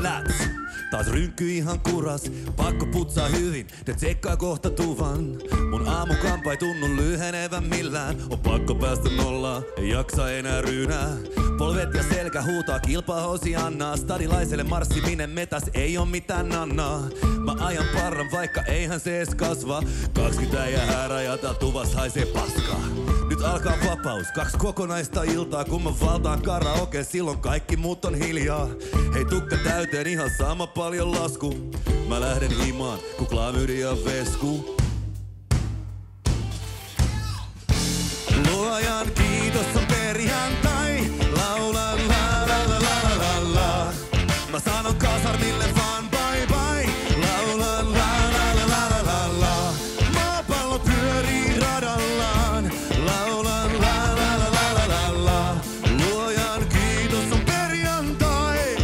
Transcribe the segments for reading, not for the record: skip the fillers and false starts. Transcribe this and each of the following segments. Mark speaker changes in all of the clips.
Speaker 1: läts. Taas rynkky ihan kuras, pakko putsaa hyvin, ne tsekkaa kohta tuvan. Mun aamukampa ei tunnu lyhenevän millään, on pakko päästä nollaan, ei jaksa enää ryynää. Polvet ja selkä huutaa kilpahosi annaa, stadilaiselle marssiminen metäs ei oo mitään nannaa. Mä ajan parran vaikka eihän se ees kasva, 20 ja häärajata tuvas haisee paskaa. Nyt alkaa vapaus, 2 kokonaista iltaa, kun mä valtaan karaoke, silloin kaikki muut on hiljaa. Hei tukka täyteen ihan sama paljon lasku, mä lähden himaan, ku klamydia vesku. Luojan kiitos on perjantai, laulan la la la la la la. Mä sanon kasarmille vaan bye bye, laulan la la la la la la. Maapallo pyörii radallaan, laulan la la la la la la. Luojan kiitos on perjantai.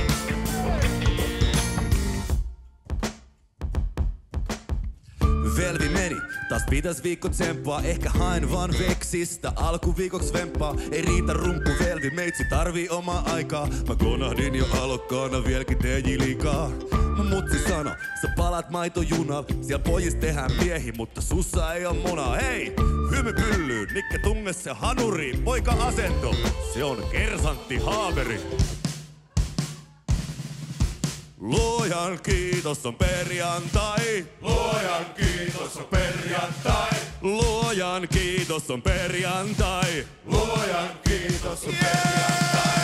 Speaker 1: Velvi meni, taas pitäis viikko tsemppaa, ehkä haen vaan veksistä alkuviikoks vemppaa. Ei riitä rumppu velvi, meitsi tarvii omaa aikaa. Mä konahdin jo alokkaana, vieläkin teji liikaa. Mun mutsi sano, sä palat maitojunal, siellä pojis tehdään miehi, mutta sussa ei oo munaa. Hei, hymy pyllyyn, Nikke tunges se hanuriin, poika asento, se on kersantti Haaveri. Luojan kiitos on perjantai.
Speaker 2: Luojan kiitos on perjantai.
Speaker 1: Luojan kiitos on perjantai.
Speaker 2: Luojan kiitos on perjantai.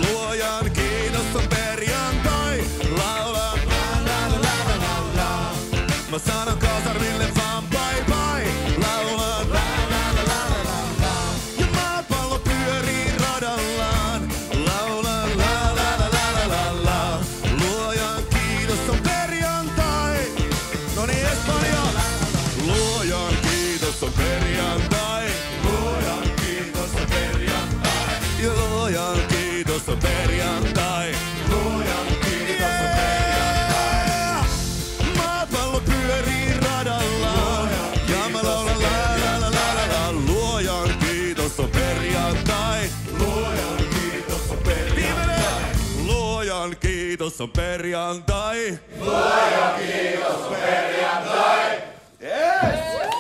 Speaker 1: Luojan kiitos on perjantai. Laula la la la la la la. Mä sanon kasarmille vaan bye bye. Laula la la la la la la. Ja maapallo pyörii radallaan. Laula la la la la la la. Luojan kiitos on perjantai. Noniin Espanja. Luojan kiitos on perjantai.
Speaker 2: Luojan kiitos on perjantai.
Speaker 1: Ja luojan kiitos on perjantai.
Speaker 2: Luojan kiitos on perjantai.
Speaker 1: Maapallo pyörii radallaan. Ja mä laulan la la la la la. Luojan kiitos on perjantai.
Speaker 2: Luojan kiitos on perjantai.
Speaker 1: Luojan kiitos on perjantai.
Speaker 2: Luojan kiitos on perjantai.
Speaker 1: Yes!